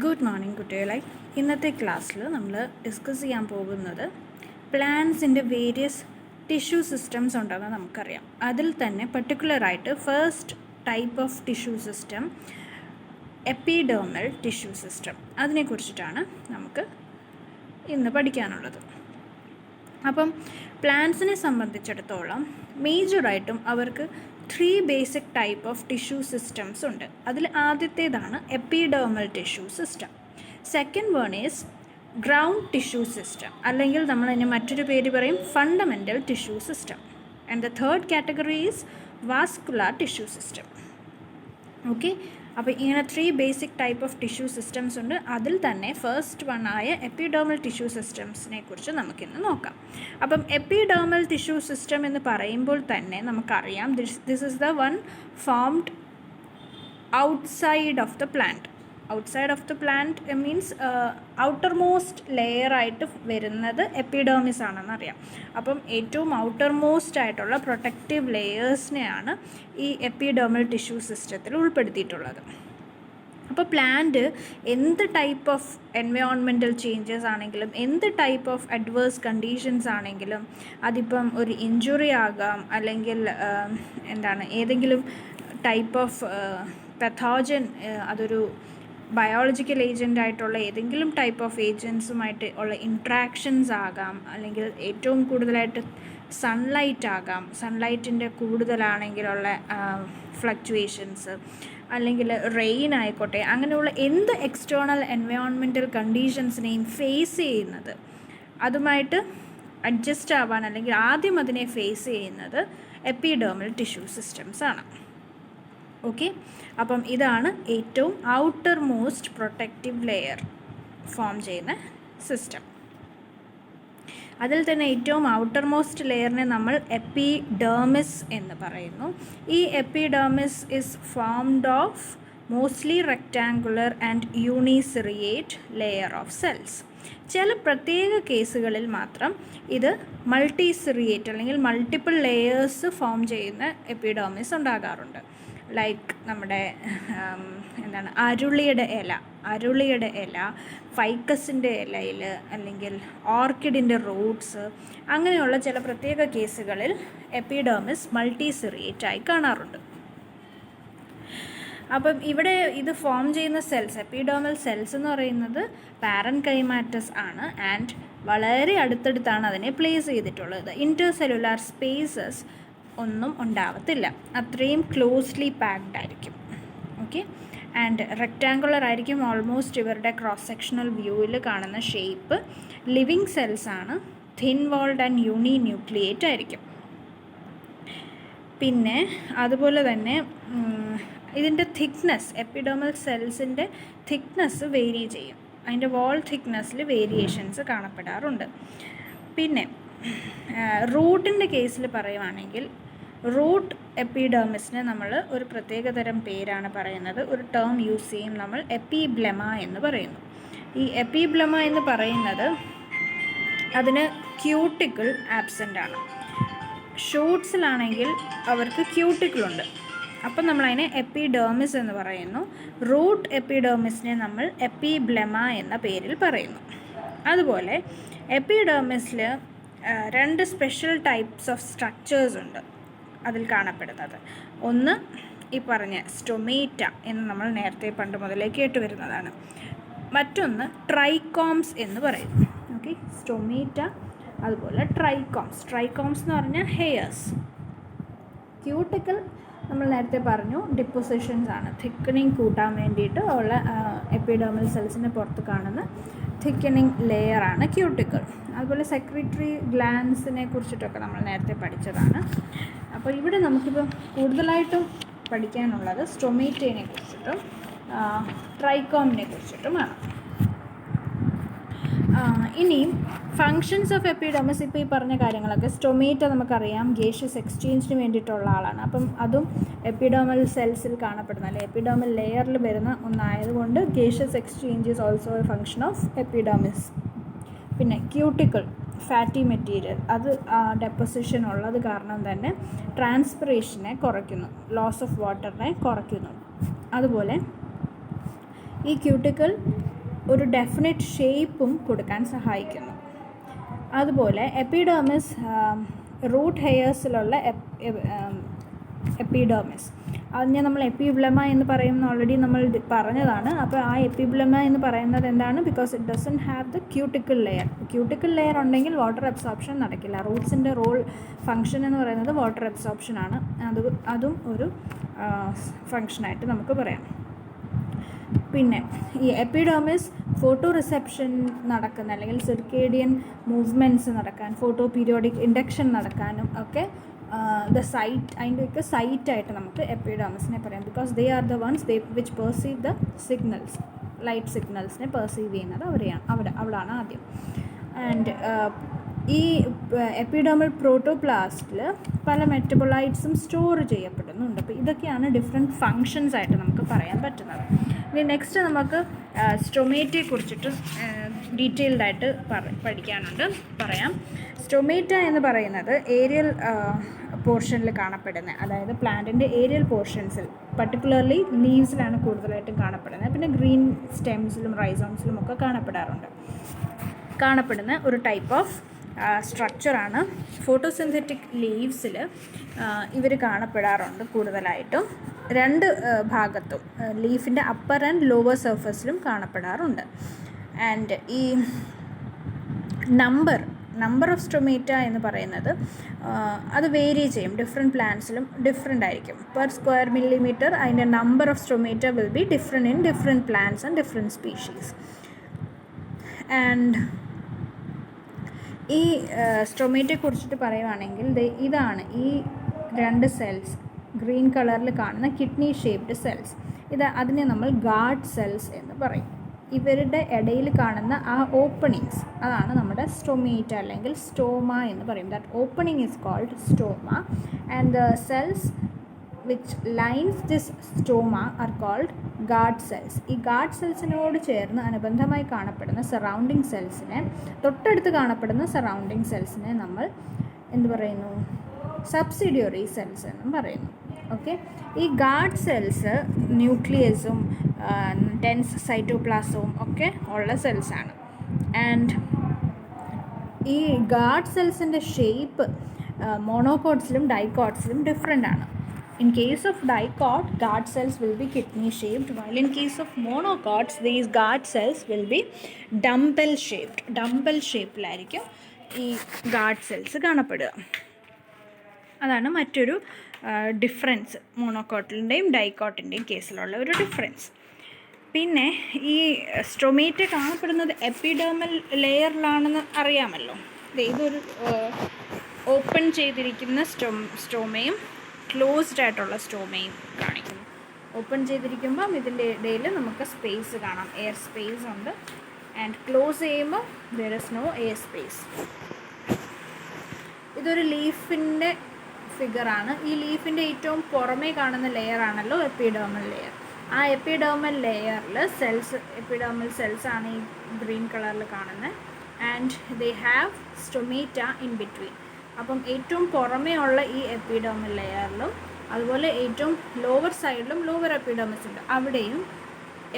Good morning കുട്ടികളെ. ഇന്നത്തെ ക്ലാസ്സിൽ നമ്മൾ ഡിസ്കസ് ചെയ്യാൻ പോകുന്നത് പ്ലാന്റ്സിൻ്റെ വേരിയസ് ടിഷ്യൂ സിസ്റ്റംസ് ഉണ്ടെന്ന് നമുക്കറിയാം. അതിൽ തന്നെ പർട്ടിക്കുലറായിട്ട് first type of tissue system epidermal tissue system, അതിനെക്കുറിച്ചിട്ടാണ് നമുക്ക് ഇന്ന് പഠിക്കാനുള്ളത്. അപ്പം പ്ലാന്റ്സിനെ സംബന്ധിച്ചിടത്തോളം മേജറായിട്ടും അവർക്ക് 3 basic type of tissue systems ഉണ്ട്. അതിൽ ആദ്യത്തേതാണ് epidermal tissue system. Second one is ground tissue system, അല്ലെങ്കിൽ നമ്മൾ അതിന് മറ്റൊരു പേര് പറയും fundamental tissue system. And the third category is vascular tissue system. Okay, അപ്പോൾ ഇങ്ങനെ 3 basic type of tissue systems ഉണ്ട്. അതിൽ തന്നെ ഫസ്റ്റ് വൺ ആയ എപ്പിഡെർമൽ ടിഷ്യൂ സിസ്റ്റംസിനെ കുറിച്ച് നമുക്കിന്ന് നോക്കാം. അപ്പം എപ്പിഡെർമൽ ടിഷ്യൂ സിസ്റ്റം എന്ന് പറയുമ്പോൾ തന്നെ നമുക്കറിയാം this is the one formed outside of the plant. Outside of the plant means outer most layer ആയിട്ട് വരുന്നത് എപ്പിഡെർമിസ് ആണെന്നറിയാം. അപ്പം ഏറ്റവും ഔട്ടർ മോസ്റ്റ് ആയിട്ടുള്ള പ്രൊട്ടക്റ്റീവ് ലെയേഴ്സിനെയാണ് ഈ എപ്പിഡെർമൽ ടിഷ്യൂ സിസ്റ്റത്തിൽ ഉൾപ്പെടുത്തിയിട്ടുള്ളത്. അപ്പോൾ പ്ലാന്റ് എന്ത് ടൈപ്പ് ഓഫ് എൻവയോൺമെൻറ്റൽ ചേഞ്ചസ് ആണെങ്കിലും, എന്ത് ടൈപ്പ് ഓഫ് അഡ്വേഴ്സ് കണ്ടീഷൻസ് ആണെങ്കിലും, അതിപ്പം ഒരു ഇഞ്ചുറി ആകാം, അല്ലെങ്കിൽ ഏതെങ്കിലും ടൈപ്പ് ഓഫ് പത്തോജൻ, അതൊരു ബയോളജിക്കൽ ഏജൻ്റ് ആയിട്ടുള്ള ഏതെങ്കിലും ടൈപ്പ് ഓഫ് ഏജൻസുമായിട്ട് ഉള്ള ഇൻട്രാക്ഷൻസ് ആകാം, അല്ലെങ്കിൽ ഏറ്റവും കൂടുതലായിട്ട് സൺലൈറ്റ് ആകാം, സൺലൈറ്റിൻ്റെ കൂടുതലാണെങ്കിലുള്ള ഫ്ലക്ച്വേഷൻസ്, അല്ലെങ്കിൽ റെയിൻ ആയിക്കോട്ടെ, അങ്ങനെയുള്ള എന്ത് എക്സ്റ്റേണൽ എൻവയോൺമെൻറ്റൽ കണ്ടീഷൻസിനെയും ഫേസ് ചെയ്യുന്നത്, അതുമായിട്ട് അഡ്ജസ്റ്റ് ആവാൻ അല്ലെങ്കിൽ ആദ്യം അതിനെ ഫേസ് ചെയ്യുന്നത് എപ്പിഡെർമൽ ടിഷ്യൂ സിസ്റ്റംസ് ആണ്. ഓക്കെ, അപ്പം ഇതാണ് ഏറ്റവും outer most protective layer form ചെയ്യുന്ന സിസ്റ്റം. അതിൽ തന്നെ ഏറ്റവും ഔട്ടർ മോസ്റ്റ് ലെയറിനെ നമ്മൾ എപ്പിഡെർമിസ് എന്ന് പറയുന്നു. ഈ epidermis is formed of mostly rectangular and uniseriate layer of cells. ചില പ്രത്യേക കേസുകളിൽ മാത്രം ഇത് മൾട്ടിസിറിയേറ്റ് അല്ലെങ്കിൽ മൾട്ടിപ്പിൾ ലെയേഴ്സ് ഫോം ചെയ്യുന്ന എപ്പിഡെർമിസ് ഉണ്ടാകാറുണ്ട്. ലൈക്ക് നമ്മുടെ അരുളിയുടെ ഇല, ഫൈക്കസിൻ്റെ ഇലയിൽ, അല്ലെങ്കിൽ ഓർക്കിഡിൻ്റെ റൂട്ട്സ്, അങ്ങനെയുള്ള ചില പ്രത്യേക കേസുകളിൽ എപ്പിഡെർമിസ് മൾട്ടിസിറിയേറ്റ് ആയി കാണാറുണ്ട്. അപ്പം ഇവിടെ ഇത് ഫോം ചെയ്യുന്ന സെൽസ്, എപ്പിഡെർമൽ സെൽസ് എന്ന് പറയുന്നത് പാരൻകൈമാറ്റസ് ആണ്. ആൻഡ് വളരെ അടുത്തടുത്താണ് അതിനെ പ്ലേസ് ചെയ്തിട്ടുള്ളത്. ഇൻ്റർസെല്ലുലാർ സ്പേസസ് ഒന്നും ഉണ്ടാവത്തില്ല, അത്രയും ക്ലോസ്ലി പാക്ഡ് ആയിരിക്കും. ഓക്കെ, ആൻഡ് റെക്റ്റാങ്കുലർ ആയിരിക്കും ഓൾമോസ്റ്റ് ഇവരുടെ ക്രോസ് സെക്ഷണൽ വ്യൂവിൽ കാണുന്ന ഷേപ്പ്. ലിവിങ് സെൽസ് ആണ്, thin walled and uni nucleate ആയിരിക്കും. പിന്നെ അതുപോലെ തന്നെ ഇതിൻ്റെ തിക്നെസ്, എപ്പിഡെർമൽ സെൽസിൻ്റെ തിക്നെസ് വേരി ചെയ്യും. അതിൻ്റെ വാൾ തിക്നെസ്സിൽ വേരിയേഷൻസ് കാണപ്പെടാറുണ്ട്. പിന്നെ റൂട്ടിൻ്റെ കേസിൽ പറയുവാണെങ്കിൽ റൂട്ട് എപ്പിഡെർമിസിന് നമ്മൾ ഒരു പ്രത്യേകതരം പേരാണ് പറയുന്നത്, ഒരു ടേം യൂസ് ചെയ്യും നമ്മൾ, എപ്പിബ്ലെമ എന്ന് പറയുന്നു. ഈ എപ്പിബ്ലെമ എന്ന് പറയുന്നത് അതിന് ക്യൂട്ടിക്കിൾ ആബ്സെൻ്റ് ആണ്. ഷൂട്ട്സിലാണെങ്കിൽ അവർക്ക് ക്യൂട്ടിക്കിളുണ്ട്, അപ്പം നമ്മളതിനെ എപ്പിഡെർമിസ് എന്ന് പറയുന്നു. റൂട്ട് എപ്പിഡെർമിസിനെ നമ്മൾ എപ്പിബ്ലെമ എന്ന പേരിൽ പറയുന്നു. അതുപോലെ എപ്പിഡെർമിസിൽ 2 സ്പെഷ്യൽ ടൈപ്സ് ഓഫ് സ്ട്രക്ചേഴ്സ് ഉണ്ട് അതിൽ കാണപ്പെടുന്നത്. ഒന്ന് ഈ പറഞ്ഞ സ്റ്റൊമേറ്റ എന്ന് നമ്മൾ നേരത്തെ പണ്ട് മുതലേ കേട്ടുവരുന്നതാണ്. മറ്റൊന്ന് ട്രൈക്കോംസ് എന്ന് പറയും. ഓക്കെ, സ്റ്റൊമേറ്റ, അതുപോലെ ട്രൈക്കോംസ് എന്ന് പറഞ്ഞാൽ ഹെയർസ്. ക്യൂട്ടിക്കൽ നമ്മൾ നേരത്തെ പറഞ്ഞു ഡിപ്പോസിഷൻസ് ആണ്, തിക്കണിങ് കൂട്ടാൻ വേണ്ടിയിട്ട് ഉള്ള എപ്പിഡെർമൽ സെൽസിന് പുറത്ത് കാണുന്ന തിക്കണിങ് ലെയറാണ് ക്യൂട്ടിക്കിൾ. അതുപോലെ സെക്രീറ്ററി ഗ്ലാൻസിനെ കുറിച്ചിട്ടൊക്കെ നമ്മൾ നേരത്തെ പഠിച്ചതാണ്. അപ്പോൾ ഇവിടെ നമുക്കിപ്പോൾ കൂടുതലായിട്ടും പഠിക്കാനുള്ളത് സ്റ്റൊമേറ്റയെ കുറിച്ചിട്ടും ട്രൈക്കോമിനെ കുറിച്ചിട്ടുമാണ്. ഇനിയും ഫങ്ഷൻസ് ഓഫ് എപ്പിഡെർമിസ്, ഇപ്പോൾ ഈ പറഞ്ഞ കാര്യങ്ങളൊക്കെ, സ്റ്റൊമേറ്റ നമുക്കറിയാം ഗേഷ്യസ് എക്സ്ചേഞ്ചിന് വേണ്ടിയിട്ടുള്ള ആളാണ്. അപ്പം അതും എപ്പിഡെർമൽ സെൽസിൽ കാണപ്പെടുന്ന, അല്ലെങ്കിൽ എപ്പിഡെർമൽ ലെയറിൽ വരുന്ന ഒന്നായതുകൊണ്ട് gaseous exchange is also a function of epidermis. പിന്നെ ക്യൂട്ടിക്കിൾ, ഫാറ്റി മെറ്റീരിയൽ, അത് ഡെപ്പോസിഷൻ ഉള്ളത് കാരണം തന്നെ ട്രാൻസ്പിറേഷനെ കുറയ്ക്കുന്നു, ലോസ് ഓഫ് വാട്ടറിനെ കുറയ്ക്കുന്നു. അതുപോലെ ഈ ക്യൂട്ടിക്കിൾ ഒരു ഡെഫിനറ്റ് ഷേപ്പും കൊടുക്കാൻ സഹായിക്കുന്നു. അതുപോലെ എപ്പിഡെർമിസ് റൂട്ട് ഹെയേഴ്സിലുള്ള എപ്പിഡെർമിസ്, അതിനെ നമ്മൾ എപ്പിബ്ലമ എന്ന് പറയുന്ന ഓൾറെഡി നമ്മൾ പറഞ്ഞതാണ്. അപ്പോൾ ആ എപ്പിബ്ലമ എന്ന് പറയുന്നത് എന്താണ്? Because it doesn't have the cuticle layer. Cuticle layer ഉണ്ടെങ്കിൽ വാട്ടർ അബ്സോർപ്ഷൻ നടക്കില്ല. റൂട്ട്സിൻ്റെ ഫങ്ഷൻ എന്ന് പറയുന്നത് വാട്ടർ അബ്സോർപ്ഷൻ ആണ്. അതും ഒരു ഫങ്ഷനായിട്ട് നമുക്ക് പറയാം. പിന്നെ ഈ എപ്പിഡെർമിസ് ഫോട്ടോ റിസെപ്ഷൻ നടക്കുന്ന അല്ലെങ്കിൽ സിർക്കേഡിയൻ മൂവ്മെൻറ്റ്സ് നടക്കാൻ, ഫോട്ടോ പീരിയോഡിക് ഇൻഡക്ഷൻ നടക്കാനും ഒക്കെ അതിൻ്റെയൊക്കെ സൈറ്റായിട്ട് നമുക്ക് എപ്പിഡെർമിസിനെ പറയാം. Because they are the ones which perceive the signals, light സിഗ്നൽസിനെ പെർസീവ് ചെയ്യുന്നത് അവിടാണ് ആദ്യം. ആൻഡ് ഈ എപ്പിഡെർമൽ പ്രോട്ടോപ്ലാസ്റ്റിൽ പല മെറ്റബോളൈറ്റ്സും സ്റ്റോർ ചെയ്യപ്പെടുന്നുണ്ട്. അപ്പോൾ ഇതൊക്കെയാണ് ഡിഫറെൻറ്റ് ഫങ്ഷൻസ് ആയിട്ട് നമുക്ക് പറയാൻ പറ്റുന്നത്. ഇനി നെക്സ്റ്റ് നമുക്ക് സ്റ്റൊമേറ്റയെ കുറിച്ചിട്ട് ഡീറ്റെയിൽഡായിട്ട് പറയാം. സ്റ്റൊമേറ്റ എന്ന് പറയുന്നത് ഏരിയൽ പോർഷനിൽ കാണപ്പെടുന്നത്, അതായത് പ്ലാന്റിൻ്റെ ഏരിയൽ പോർഷൻസിൽ, പർട്ടിക്കുലർലി ലീവ്സിലാണ് കൂടുതലായിട്ടും കാണപ്പെടുന്നത്. പിന്നെ ഗ്രീൻ സ്റ്റെംസിലും റൈസോംസിലും ഒക്കെ കാണപ്പെടുന്ന ഒരു ടൈപ്പ് ഓഫ് സ്ട്രക്ചറാണ്. ഫോട്ടോസിന്തറ്റിക് ലീവ്സിൽ ഇവർ കാണപ്പെടാറുണ്ട് കൂടുതലായിട്ടും. രണ്ട് ഭാഗത്തും ലീഫിൻ്റെ അപ്പർ ആൻഡ് ലോവർ സർഫസിലും കാണപ്പെടാറുണ്ട്. ആൻഡ് ഈ നമ്പർ ഓഫ് സ്റ്റൊമേറ്റ എന്ന് പറയുന്നത് അത് വേരി ചെയ്യും. ഡിഫറെൻറ്റ് പ്ലാന്റ്സിലും ഡിഫറെൻ്റ് ആയിരിക്കും. പെർ സ്ക്വയർ മില്ലിമീറ്റർ അതിൻ്റെ number of stomata will be different in different plants and different species. And ഈ സ്റ്റൊമേറ്റയെ കുറിച്ചിട്ട് പറയുവാണെങ്കിൽ ഇതാണ് ഈ രണ്ട് സെൽസ്, ഗ്രീൻ കളറിൽ കാണുന്ന കിഡ്നി ഷേപ്ഡ് സെൽസ്. അതിനെ നമ്മൾ ഗാർഡ് സെൽസ് എന്ന് പറയും. ഇവരുടെ ഇടയിൽ കാണുന്ന ആ ഓപ്പണിങ്സ്, അതാണ് നമ്മുടെ സ്റ്റൊമേറ്റ അല്ലെങ്കിൽ സ്റ്റോമ എന്ന് പറയും. That opening is called stoma and the cells which lines this stoma are called guard cells. ഈ ഗാർഡ് സെൽസിനോട് ചേർന്ന് അനുബന്ധമായി കാണപ്പെടുന്ന സറൗണ്ടിങ് സെൽസിനെ, തൊട്ടടുത്ത് കാണപ്പെടുന്ന സറൗണ്ടിങ് സെൽസിനെ നമ്മൾ എന്ത് പറയുന്നു? സബ്സിഡിയറി സെൽസ് എന്നും പറയുന്നു. ഓക്കെ, ഈ ഗാർഡ് സെൽസ് ന്യൂക്ലിയസും ഡെൻസ് സൈറ്റോപ്ലാസവും ഒക്കെ ഉള്ള സെൽസാണ്. ആൻഡ് ഈ ഗാർഡ് സെൽസിൻ്റെ ഷേപ്പ് മോണോകോട്ട്സിലും ഡൈക്കോട്ട്സിലും ഡിഫറെൻ്റ് ആണ്. In case of dicot, guard cells will be kidney shaped, while in case of monocots, these guard cells will be dumbbell shaped. Dumbbell ഷേപ്പിലായിരിക്കും ഈ guard cells കാണപ്പെടുക. അതാണ് മറ്റൊരു difference, മോണോകോട്ടിൻ്റെയും ഡൈക്കോട്ടിൻ്റെയും കേസിലുള്ള ഒരു difference. പിന്നെ ഈ stomata കാണപ്പെടുന്നത് epidermal ലെയറിലാണെന്ന് അറിയാമല്ലോ. ഇതൊരു ഓപ്പൺ ചെയ്തിരിക്കുന്ന സ്റ്റോമയും ക്ലോസ്ഡ് ആയിട്ടുള്ള സ്റ്റോമയും കാണിക്കുന്നു. ഓപ്പൺ ചെയ്തിരിക്കുമ്പം ഇതിൻ്റെ ഇടയിൽ നമുക്ക് സ്പേസ് കാണാം, എയർ സ്പേസ് ഉണ്ട്. ആൻഡ് ക്ലോസ് ചെയ്യുമ്പോൾ there is no air space. ഇതൊരു ലീഫിൻ്റെ ഫിഗറാണ്. ഈ ലീഫിൻ്റെ ഏറ്റവും പുറമേ കാണുന്ന ലെയറാണല്ലോ എപ്പിഡെർമൽ ലെയർ. ആ എപ്പിഡെർമൽ ലെയറിൽ എപ്പിഡെർമൽ സെൽസ് ആണ് ഈ ഗ്രീൻ കളറിൽ കാണുന്നത്. And they have stomata in between. അപ്പം ഏറ്റവും പുറമേ ഉള്ള ഈ എപ്പിഡെർമൽ ലെയറിലും അതുപോലെ ഏറ്റവും ലോവർ സൈഡിലും ലോവർ എപ്പിഡെർമിസ് ഉണ്ട്. അവിടെയും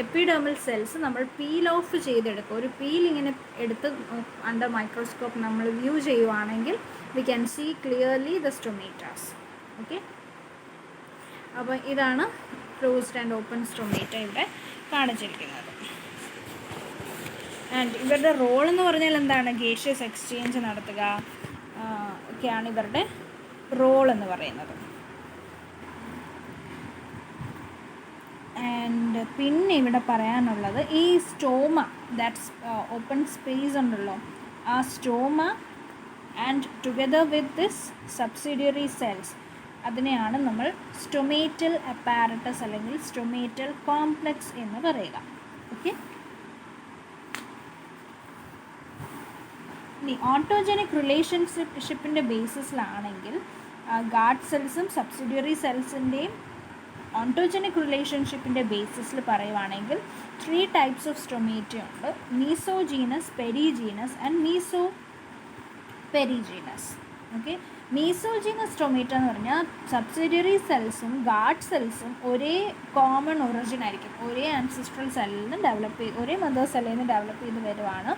എപ്പിഡെർമൽ സെൽസ് നമ്മൾ പീൽ ഓഫ് ചെയ്തെടുക്കും. ഒരു പീൽ ഇങ്ങനെ എടുത്ത് അണ്ടർ മൈക്രോസ്കോപ്പ് നമ്മൾ വ്യൂ ചെയ്യുവാണെങ്കിൽ we can see clearly the stomatas. Okay, അപ്പോൾ ഇതാണ് ക്ലോസ്ഡ് ആൻഡ് ഓപ്പൺ സ്റ്റൊമേറ്റ ഇവിടെ കാണിച്ചിരിക്കുന്നത്. ആൻഡ് ഇവരുടെ റോൾ എന്ന് പറഞ്ഞാൽ എന്താണ്? ഗേഷ്യസ് എക്സ്ചേഞ്ച് നടത്തുക ഒക്കെയാണ് ഇവരുടെ റോൾ എന്ന് പറയുന്നത്. ആൻഡ് പിന്നെ ഇവിടെ പറയാനുള്ളത് ഈ സ്റ്റോമ, ദാറ്റ്സ് ഓപ്പൺ സ്പേസ് ഉണ്ടല്ലോ, ആ stoma and together with this subsidiary cells, അതിനെയാണ് നമ്മൾ സ്റ്റൊമേറ്റൽ അപ്പാരറ്റസ് അല്ലെങ്കിൽ സ്റ്റൊമേറ്റൽ കോംപ്ലക്സ് എന്ന് പറയുക. ഓക്കെ, ഈ ഓട്ടോജനിക് റിലേഷൻഷിപ്പിൻ്റെ ബേസിസിലാണെങ്കിൽ ഗാർഡ് സെൽസും സബ്സിഡിയറി സെൽസിൻ്റെയും ഓണ്ടോജനിക് റിലേഷൻഷിപ്പിൻ്റെ ബേസിസിൽ പറയുവാണെങ്കിൽ 3 ടൈപ്സ് ഓഫ് സ്റ്റൊമേറ്റ ഉണ്ട്. മീസോജീനസ്, പെരിജീനസ് ആൻഡ് മീസോ പെരിജീനസ്. ഓക്കെ, മീസോജീനസ് സ്റ്റൊമേറ്റ എന്ന് പറഞ്ഞാൽ സബ്സിഡിയറി സെൽസും ഗാർഡ് സെൽസും ഒരേ കോമൺ ഒറിജിൻ ആയിരിക്കും, ഒരേ ആൻസിസ്ട്രൽ സെല്ലിൽ നിന്ന് ഡെവലപ്പ് ചെയ്ത്, ഒരേ മദർ സെല്ലിൽ നിന്ന് ഡെവലപ്പ് ചെയ്ത് വരുവാണ്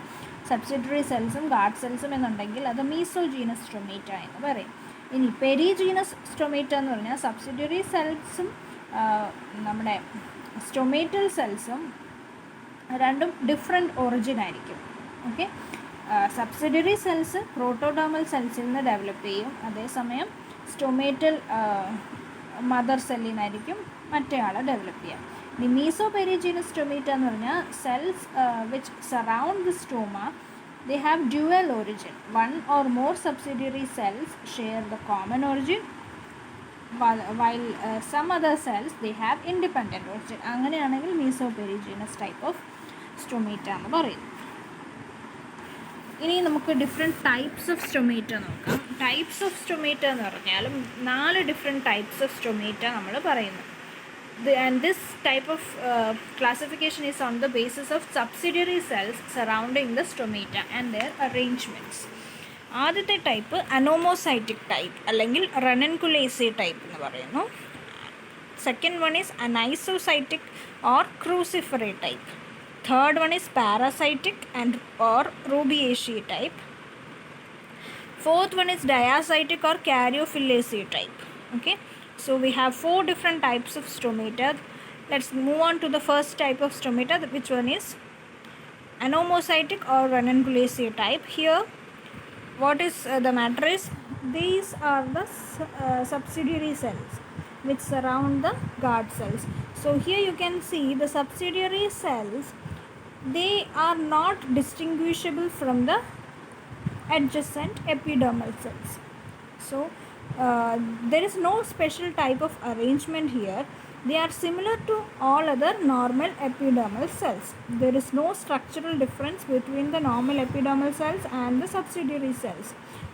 സബ്സിഡിയറി സെൽസും ഗാർഡ് സെൽസും എന്നുണ്ടെങ്കിൽ അത് മീസോജീനസ് സ്റ്റൊമേറ്റ എന്ന് പറയും. ഇനി പെരിജീനസ് സ്റ്റൊമേറ്റ എന്ന് പറഞ്ഞാൽ സബ്സിഡിയറി സെൽസും നമ്മുടെ സ്റ്റൊമേറ്റൽ സെൽസും രണ്ടും ഡിഫറെൻറ്റ് ഒറിജിൻ ആയിരിക്കും. ഓക്കെ, സബ്സിഡിയറി സെൽസ് പ്രോട്ടോഡേർമൽ സെൽസിൽ നിന്ന് ഡെവലപ്പ് ചെയ്യും, അതേസമയം സ്റ്റൊമേറ്റൽ മദർ സെല്ലിൽ നിന്നായിരിക്കും മറ്റേ ആളെ ഡെവലപ്പ് ചെയ്യുക. ഇനി മീസോ പെരിജീനസ് സ്റ്റൊമേറ്റ എന്ന് പറഞ്ഞാൽ cells which surround the stoma they have dual origin. One or more subsidiary cells share the common origin, while some other cells they have independent origin. അങ്ങനെയാണെങ്കിൽ മീസോപെരിജീനസ് ടൈപ്പ് ഓഫ് സ്റ്റൊമേറ്റ എന്ന് പറയും. ഇനി നമുക്ക് different types of stomata നോക്കാം. Types of stomata എന്ന് പറഞ്ഞാലും 4 different types of stomata നമ്മൾ പറയുന്നു. And this type of classification is on the basis of subsidiary cells surrounding the stomata and their arrangements. ആദ്യത്തെ ടൈപ്പ് അനോമോസൈറ്റിക് ടൈപ്പ് അല്ലെങ്കിൽ ranunculaceae type എന്ന് പറയുന്നു. Second one is anisocytic or cruciferae type. Third one is paracytic and or rubiaceae type. Fourth one is diacytic or caryophyllaceae type. Okay, so we have 4 different types of stomata. Let's move on to the first type of stomata, which one is anomocytic or ranunculacea type. Here what is the matter is, these are the subsidiary cells which surround the guard cells. So here you can see the subsidiary cells, they are not distinguishable from the adjacent epidermal cells. So there is no special type of arrangement here. They are similar to all other normal epidermal cells. There is no structural difference between the normal epidermal cells and the subsidiary cells.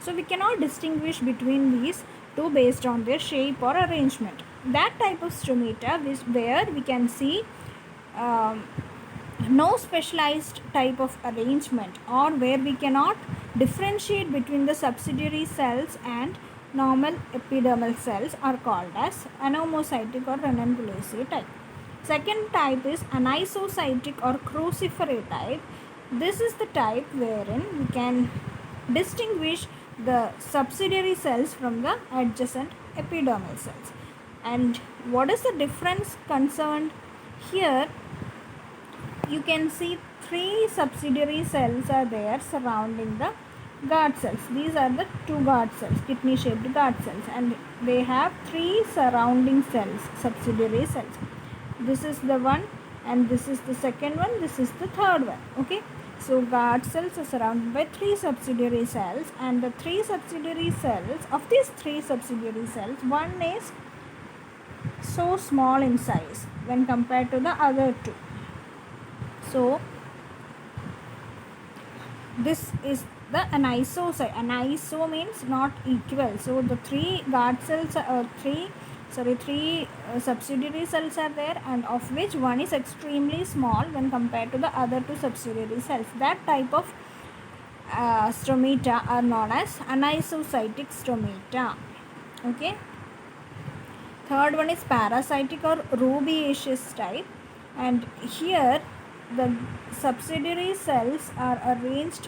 So we cannot distinguish between these two based on their shape or arrangement. That type of stomata where we can see no specialized type of arrangement, or where we cannot differentiate between the subsidiary cells and normal epidermal cells, are called as anomocytic or ranunculacea type. Second type is anisocytic or cruciferous type. This is the type wherein we can distinguish the subsidiary cells from the adjacent epidermal cells. And what is the difference concerned here? You can see 3 subsidiary cells are there surrounding the guard cells. These are the 2 guard cells, kidney shaped guard cells, and they have 3 surrounding cells, subsidiary cells. This is the one, and this is the second one, this is the third one. Okay, so guard cells are surrounded by 3 subsidiary cells, and the 3 subsidiary cells, of these 3 subsidiary cells, one is so small in size when compared to the other 2. So this is the anisocyte. Aniso means not equal. So the 3 guard cells or 3 subsidiary cells are there, and of which one is extremely small when compared to the other 2 subsidiary cells. That type of stomata are known as anisocytic stomata. Okay, third one is parasitic or rubiaceous type, and here the subsidiary cells are arranged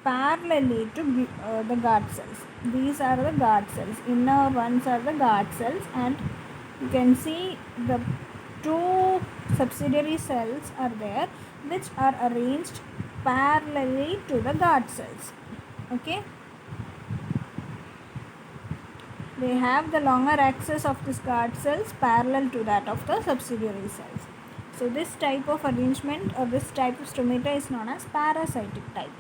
parallelly to the guard cells. These are the guard cells. Inner ones are the guard cells, and you can see the 2 subsidiary cells are there which are arranged parallelly to the guard cells. Okay, they have the longer axis of these guard cells parallel to that of the subsidiary cells. So this type of arrangement or this type of stomata is known as parasitic type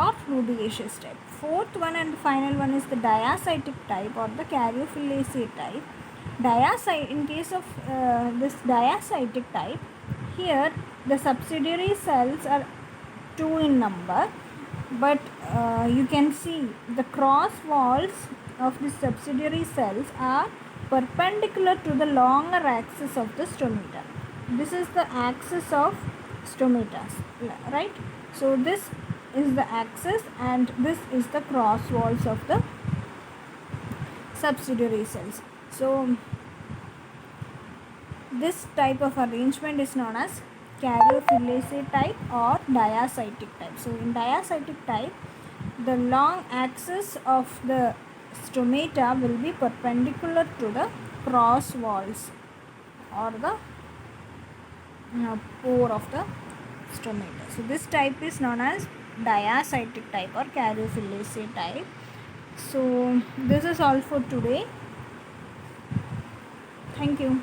or rubiaceous type. Fourth one and final one is the diacytic type or the caryophyllaceae type. In case of this diacytic type, here the subsidiary cells are 2 in number, but you can see the cross walls of the subsidiary cells are perpendicular to the longer axis of the stomata. This is the axis of stomatas, right? So this is the axis, and this is the cross walls of the subsidiary cells. So this type of arrangement is known as caryophyllaceae type or diacytic type. So in diacytic type, the long axis of the stomata will be perpendicular to the cross walls or the pore of the stomata. So this type is known as diacytic type or caryophyllaceae type. So this is all for today. Thank you.